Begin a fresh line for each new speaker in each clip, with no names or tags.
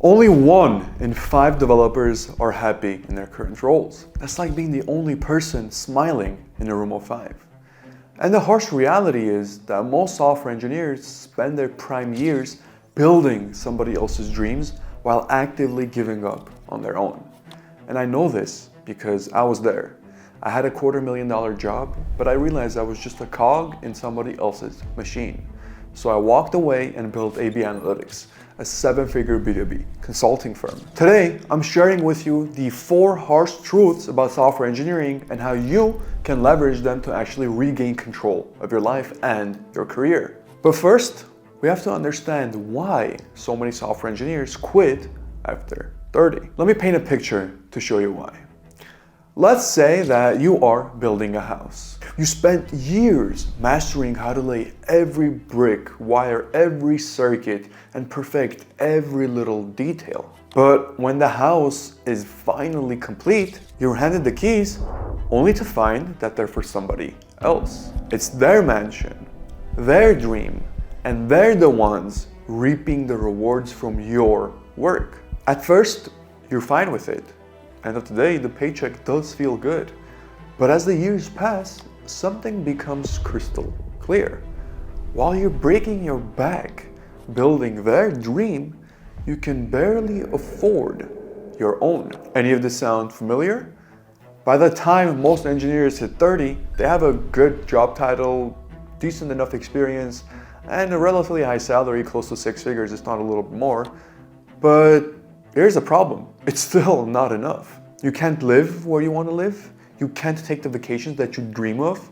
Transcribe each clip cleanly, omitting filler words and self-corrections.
Only 1 in 5 developers are happy in their current roles. That's like being the only person smiling in a room of 5. And the harsh reality is that most software engineers spend their prime years building somebody else's dreams while actively giving up on their own. And I know this because I was there. I had a $250,000 job, but I realized I was just a cog in somebody else's machine. So I walked away and built AB Analytics, a 7-figure B2B consulting firm. Today, I'm sharing with you the 4 harsh truths about software engineering and how you can leverage them to actually regain control of your life and your career. But first, we have to understand why so many software engineers quit after 30. Let me paint a picture to show you why. Let's say that you are building a house. You spent years mastering how to lay every brick, wire every circuit, and perfect every little detail. But when the house is finally complete, you're handed the keys only to find that they're for somebody else. It's their mansion, their dream, and they're the ones reaping the rewards from your work. At first, you're fine with it. End of the day, the paycheck does feel good. But as the years pass, something becomes crystal clear. While you're breaking your back building their dream, you can barely afford your own. Any of this sound familiar? By the time most engineers hit 30, they have a good job title, decent enough experience, and a relatively high salary, close to 6 figures, if not a little bit more. But here's the problem. It's still not enough. You can't live where you want to live. You can't take the vacations that you dream of.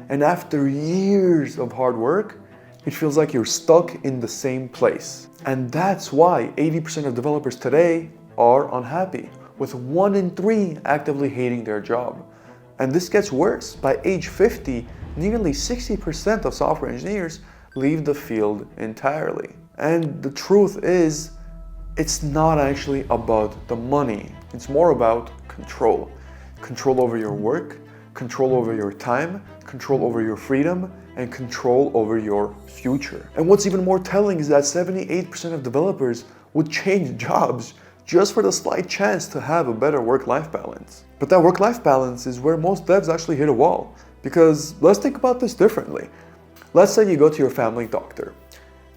And after years of hard work, it feels like you're stuck in the same place. And that's why 80% of developers today are unhappy, with 1 in 3 actively hating their job. And this gets worse. By age 50, nearly 60% of software engineers leave the field entirely. And the truth is, it's not actually about the money. It's more about control. Control over your work, control over your time, control over your freedom, and control over your future. And what's even more telling is that 78% of developers would change jobs just for the slight chance to have a better work-life balance. But that work-life balance is where most devs actually hit a wall. Because let's think about this differently. Let's say you go to your family doctor.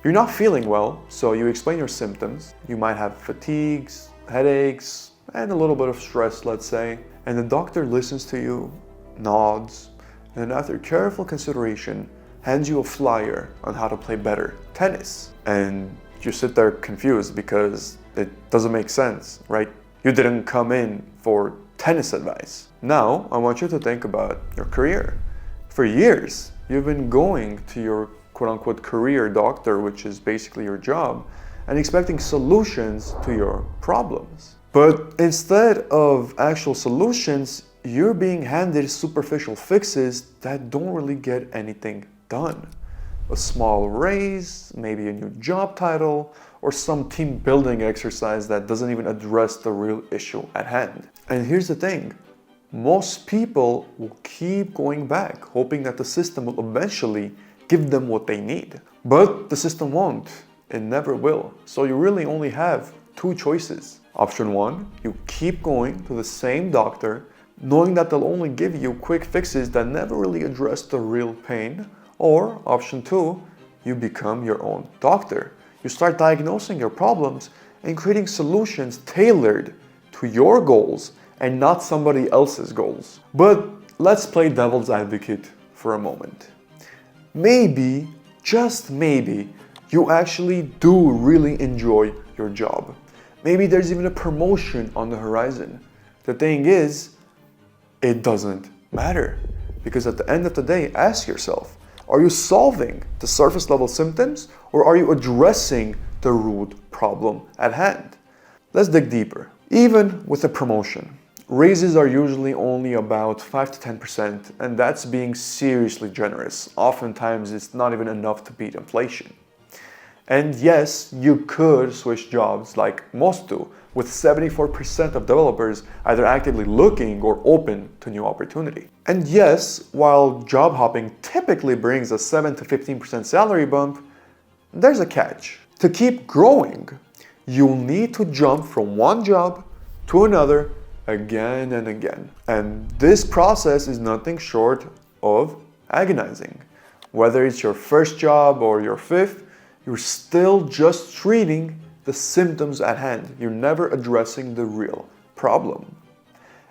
You're not feeling well, so you explain your symptoms. You might have fatigues, headaches, and a little bit of stress, let's say. And the doctor listens to you, nods, and after careful consideration, hands you a flyer on how to play better tennis. And you sit there confused because it doesn't make sense, right? You didn't come in for tennis advice. Now, I want you to think about your career. For years, you've been going to your quote-unquote career doctor, which is basically your job, and expecting solutions to your problems. But instead of actual solutions, you're being handed superficial fixes that don't really get anything done. A small raise, maybe a new job title, or some team building exercise that doesn't even address the real issue at hand. And here's the thing. Most people will keep going back, hoping that the system will eventually give them what they need. But the system won't. It never will. So you really only have 2 choices. Option 1, you keep going to the same doctor, knowing that they'll only give you quick fixes that never really address the real pain. Or option 2, you become your own doctor. You start diagnosing your problems and creating solutions tailored to your goals and not somebody else's goals. But let's play devil's advocate for a moment. Maybe, just maybe, you actually do really enjoy your job. Maybe there's even a promotion on the horizon. The thing is, it doesn't matter. Because at the end of the day, ask yourself, are you solving the surface level symptoms or are you addressing the root problem at hand? Let's dig deeper. Even with a promotion, raises are usually only about 5 to 10%, and that's being seriously generous. Oftentimes, it's not even enough to beat inflation. And yes, you could switch jobs like most do, with 74% of developers either actively looking or open to new opportunity. And yes, while job hopping typically brings a 7 to 15% salary bump, there's a catch. To keep growing, you'll need to jump from one job to another again and again. And this process is nothing short of agonizing. Whether it's your first job or your fifth, you're still just treating the symptoms at hand. You're never addressing the real problem.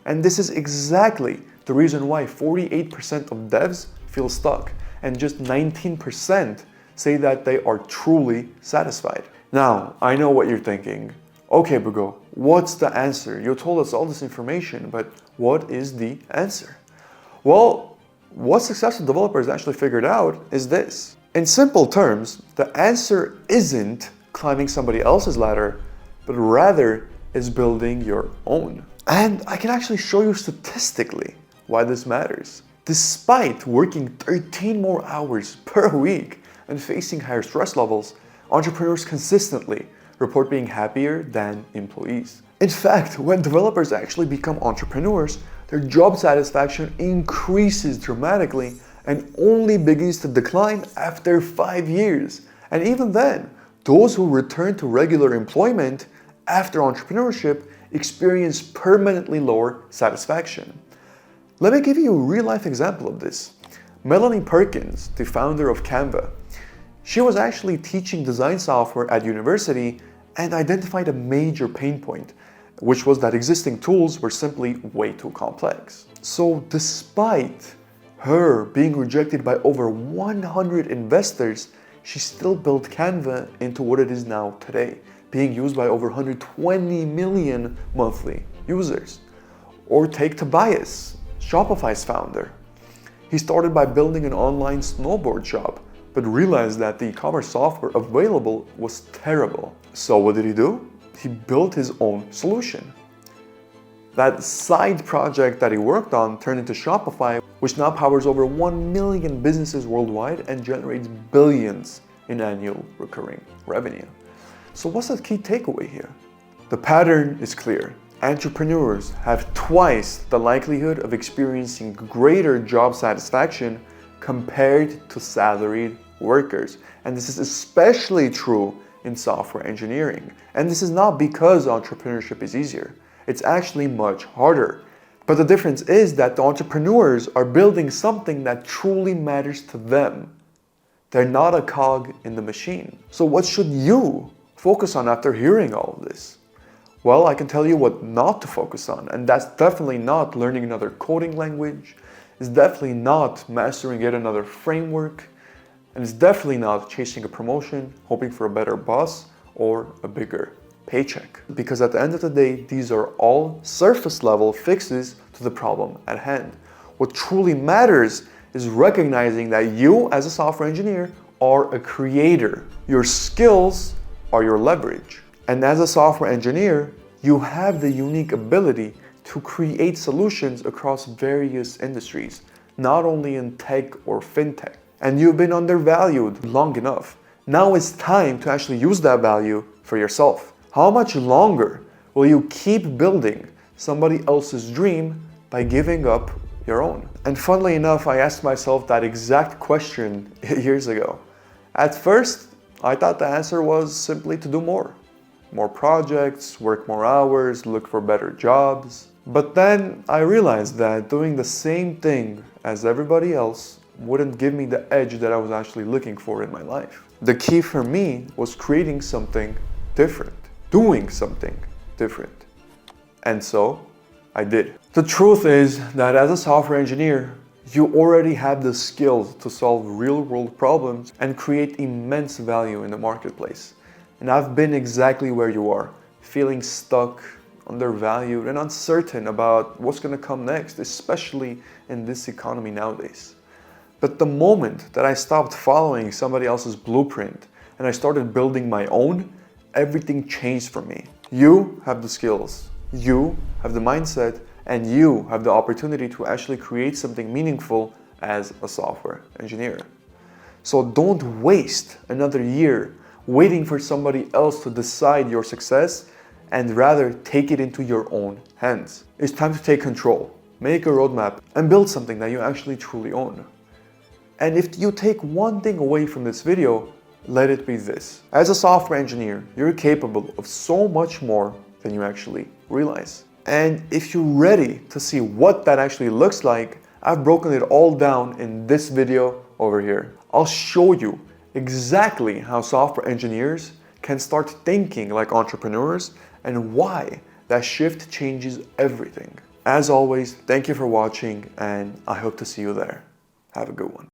And this is exactly the reason why 48% of devs feel stuck and just 19% say that they are truly satisfied. Now, I know what you're thinking. Okay, Bugo, what's the answer? You told us all this information, but what is the answer? Well, what successful developers actually figured out is this. In simple terms, the answer isn't climbing somebody else's ladder, but rather is building your own. And I can actually show you statistically why this matters. Despite working 13 more hours per week and facing higher stress levels, entrepreneurs consistently report being happier than employees. In fact, when developers actually become entrepreneurs, their job satisfaction increases dramatically and only begins to decline after 5 years. And even then, those who return to regular employment after entrepreneurship experience permanently lower satisfaction. Let me give you a real-life example of this. Melanie Perkins, the founder of Canva, she was actually teaching design software at university and identified a major pain point, which was that existing tools were simply way too complex. So despite her being rejected by over 100 investors, she still built Canva into what it is now today, being used by over 120 million monthly users. Or take Tobias, Shopify's founder. He started by building an online snowboard shop, but realized that the e-commerce software available was terrible. So what did he do? He built his own solution. That side project that he worked on turned into Shopify, which now powers over 1 million businesses worldwide and generates billions in annual recurring revenue. So what's the key takeaway here? The pattern is clear. Entrepreneurs have twice the likelihood of experiencing greater job satisfaction compared to salaried workers. And this is especially true in software engineering. And this is not because entrepreneurship is easier. It's actually much harder. But the difference is that the entrepreneurs are building something that truly matters to them. They're not a cog in the machine. So what should you focus on after hearing all of this? Well, I can tell you what not to focus on, and that's definitely not learning another coding language. It's definitely not mastering yet another framework, and it's definitely not chasing a promotion, hoping for a better boss or a bigger paycheck. Because at the end of the day, these are all surface level fixes to the problem at hand. What truly matters is recognizing that you as a software engineer are a creator. Your skills are your leverage. And as a software engineer, you have the unique ability to create solutions across various industries, not only in tech or fintech. And you've been undervalued long enough. Now it's time to actually use that value for yourself. How much longer will you keep building somebody else's dream by giving up your own? And funnily enough, I asked myself that exact question years ago. At first, I thought the answer was simply to do more. More projects, work more hours, look for better jobs. But then I realized that doing the same thing as everybody else wouldn't give me the edge that I was actually looking for in my life. The key for me was creating something different, doing something different. And so I did. The truth is that as a software engineer, you already have the skills to solve real-world problems and create immense value in the marketplace. And I've been exactly where you are, feeling stuck, undervalued, and uncertain about what's going to come next, especially in this economy nowadays. But the moment that I stopped following somebody else's blueprint and I started building my own, everything changed for me. You have the skills, you have the mindset, and you have the opportunity to actually create something meaningful as a software engineer. So don't waste another year waiting for somebody else to decide your success, and rather take it into your own hands. It's time to take control, make a roadmap, and build something that you actually truly own. And if you take one thing away from this video, let it be this. As a software engineer, you're capable of so much more than you actually realize. And if you're ready to see what that actually looks like, I've broken it all down in this video over here. I'll show you exactly how software engineers can start thinking like entrepreneurs and why that shift changes everything. As always, thank you for watching and I hope to see you there. Have a good one.